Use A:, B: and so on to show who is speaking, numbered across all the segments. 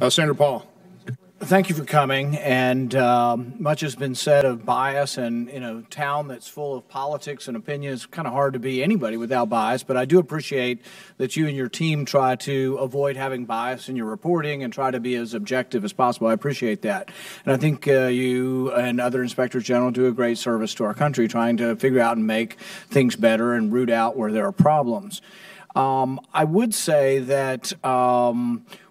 A: Senator Paul.
B: Thank you for coming, and much has been said of bias, and in a town that's full of politics and opinion, it's kind of hard to be anybody without bias, but I do appreciate that you and your team try to avoid having bias in your reporting and try to be as objective as possible. I appreciate that. And I think you and other inspectors general do a great service to our country trying to figure out and make things better and root out where there are problems. I would say that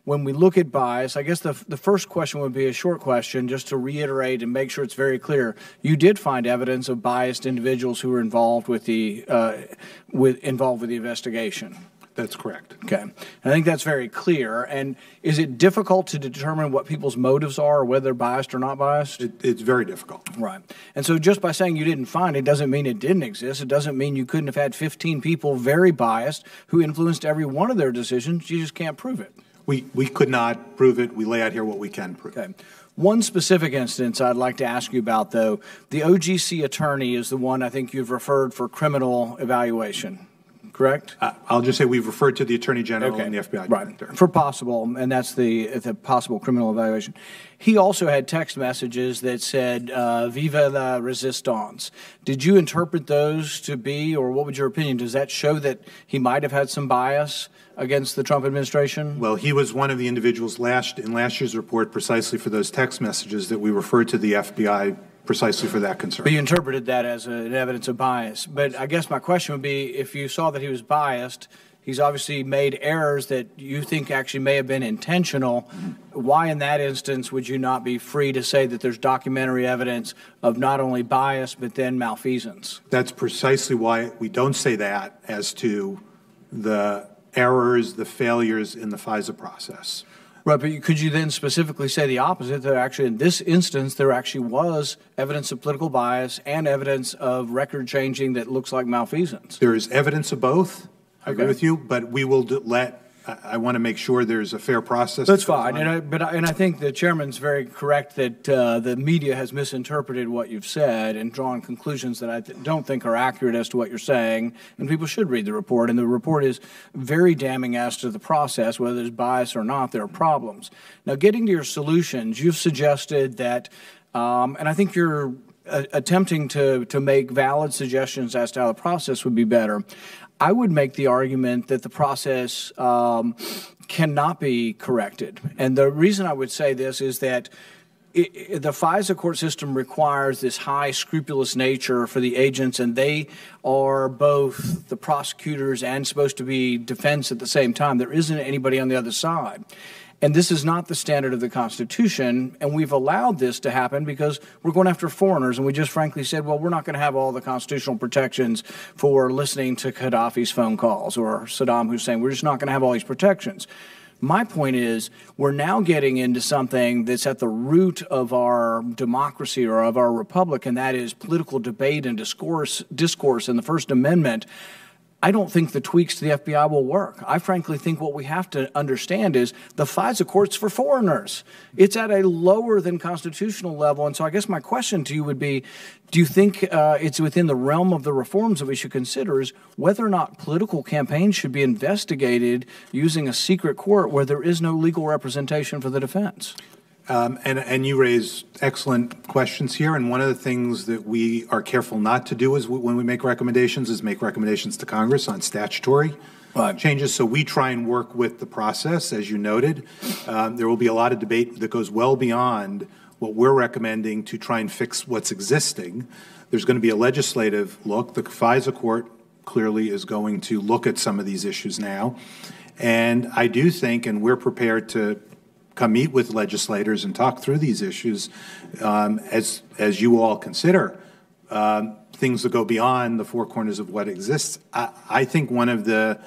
B: when we look at bias, I guess the first question would be a short question, just to reiterate and make sure it's very clear. You did find evidence of biased individuals who were involved with the investigation.
A: That's correct.
B: Okay. I think that's very clear. And is it difficult to determine what people's motives are, or whether they're biased or not biased?
A: It's very difficult.
B: Right. And so just by saying you didn't find it doesn't mean it didn't exist. It doesn't mean you couldn't have had 15 people very biased who influenced every one of their decisions. You just can't prove it.
A: We could not prove it. We lay out here what we can prove.
B: Okay. One specific instance I'd like to ask you about, though. The OGC attorney is the one I think you've referred for criminal evaluation. Correct?
A: I'll just say we've referred to the Attorney General and the FBI Director.
B: Right. For possible, and that's the possible criminal evaluation. He also had text messages that said, Vive la Resistance. Did you interpret those to be, or what would your opinion, does that show that he might have had some bias against the Trump administration?
A: Well, he was one of the individuals in last year's report precisely for those text messages that we referred to the FBI precisely for that concern.
B: But you interpreted that as an evidence of bias. But I guess my question would be, if you saw that he was biased, he's obviously made errors that you think actually may have been intentional. Why in that instance would you not be free to say that there's documentary evidence of not only bias but then malfeasance?
A: That's precisely why we don't say that as to the errors, the failures in the FISA process.
B: Right, but could you then specifically say the opposite, that actually in this instance there actually was evidence of political bias and evidence of record changing that looks like malfeasance?
A: There is evidence of both. I agree with you, but we will I want to make sure there's a fair process.
B: That's fine, and I think the chairman's very correct that the media has misinterpreted what you've said and drawn conclusions that I don't think are accurate as to what you're saying, and people should read the report, and the report is very damning as to the process. Whether there's bias or not, there are problems. Now, getting to your solutions, you've suggested that, and I think you're attempting to make valid suggestions as to how the process would be better. I would make the argument that the process cannot be corrected. And the reason I would say this is that the FISA court system requires this high scrupulous nature for the agents, and they are both the prosecutors and supposed to be defense at the same time. There isn't anybody on the other side. And this is not the standard of the Constitution, and we've allowed this to happen because we're going after foreigners, and we just frankly said, well, we're not going to have all the constitutional protections for listening to Gaddafi's phone calls or Saddam Hussein. We're just not going to have all these protections. My point is, we're now getting into something that's at the root of our democracy or of our republic, and that is political debate and discourse in the First Amendment. I don't think the tweaks to the FBI will work. I frankly think what we have to understand is the FISA court's for foreigners. It's at a lower than constitutional level. And so I guess my question to you would be, do you think it's within the realm of the reforms that we should consider is whether or not political campaigns should be investigated using a secret court where there is no legal representation for the defense?
A: And you raise excellent questions here. And one of the things that we are careful not to do is when we make recommendations to Congress on statutory changes. So we try and work with the process, as you noted. There will be a lot of debate that goes well beyond what we're recommending to try and fix what's existing. There's going to be a legislative look. The FISA court clearly is going to look at some of these issues now. And I do think, and we're prepared to come meet with legislators and talk through these issues as you all consider things that go beyond the four corners of what exists. I think one of the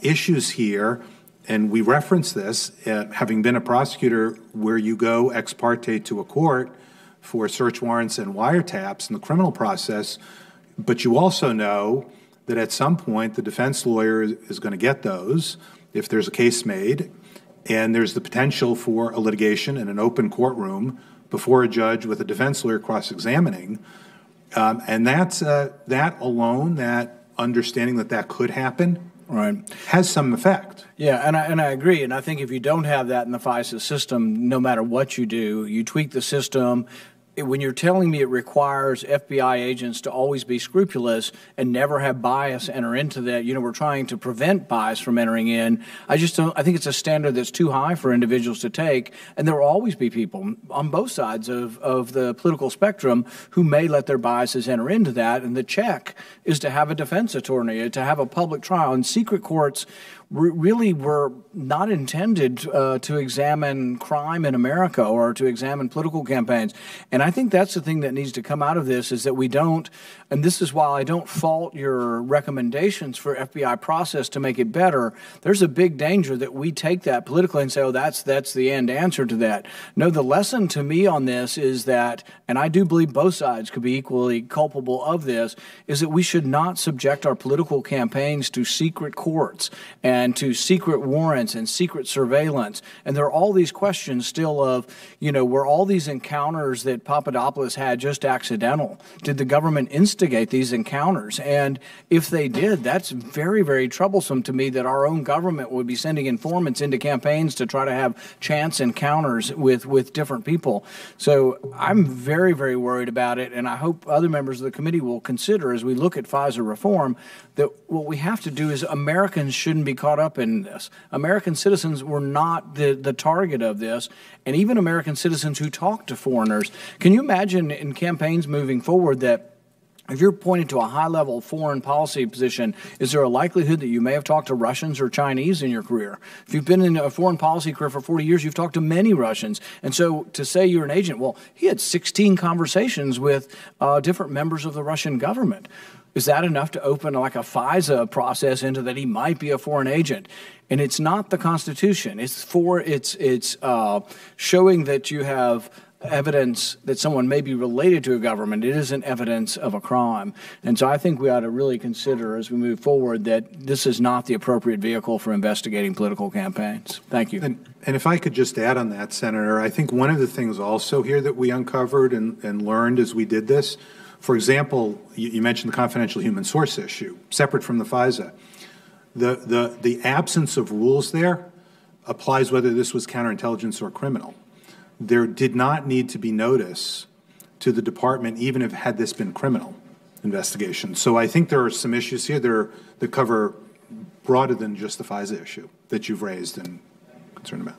A: issues here, and we reference this, having been a prosecutor where you go ex parte to a court for search warrants and wiretaps in the criminal process, but you also know that at some point the defense lawyer is going to get those if there's a case made, and there's the potential for a litigation in an open courtroom before a judge with a defense lawyer cross-examining. And that alone, that understanding that could happen, has some effect.
B: Yeah, and I agree. And I think if you don't have that in the FISA system, no matter what you do, you tweak the system. When you're telling me it requires FBI agents to always be scrupulous and never have bias enter into that, we're trying to prevent bias from entering in. I think it's a standard that's too high for individuals to take. And there will always be people on both sides of the political spectrum who may let their biases enter into that. And the check is to have a defense attorney, to have a public trial. And secret courts really were not intended to examine crime in America or to examine political campaigns. And I think that's the thing that needs to come out of this, is that we don't, and this is why I don't fault your recommendations for FBI process to make it better. There's a big danger that we take that politically and say, oh, that's the end answer to that. No, the lesson to me on this is that, and I do believe both sides could be equally culpable of this, is that we should not subject our political campaigns to secret courts and to secret warrants and secret surveillance. And there are all these questions still of, were all these encounters that Papadopoulos had just accidental? Did the government instigate these encounters? And if they did, that's very, very troublesome to me, that our own government would be sending informants into campaigns to try to have chance encounters with different people. So I'm very, very worried about it, and I hope other members of the committee will consider, as we look at FISA reform, that what we have to do is Americans shouldn't be caught up in this. American citizens were not the target of this, and even American citizens who talk to foreigners. Can you imagine in campaigns moving forward that if you're pointed to a high-level foreign policy position, is there a likelihood that you may have talked to Russians or Chinese in your career? If you've been in a foreign policy career for 40 years, you've talked to many Russians. And so to say you're an agent, well, he had 16 conversations with different members of the Russian government. Is that enough to open like a FISA process into that he might be a foreign agent? And it's not the Constitution. It's showing that you have evidence that someone may be related to a government. It isn't evidence of a crime. And so I think we ought to really consider as we move forward that this is not the appropriate vehicle for investigating political campaigns. Thank you.
A: And if I could just add on that, Senator, I think one of the things also here that we uncovered and learned as we did this, for example, you mentioned the confidential human source issue, separate from the FISA. The absence of rules there applies whether this was counterintelligence or criminal. There did not need to be notice to the department, even if had this been criminal investigation. So I think there are some issues here that cover broader than just the FISA issue that you've raised and concerned about.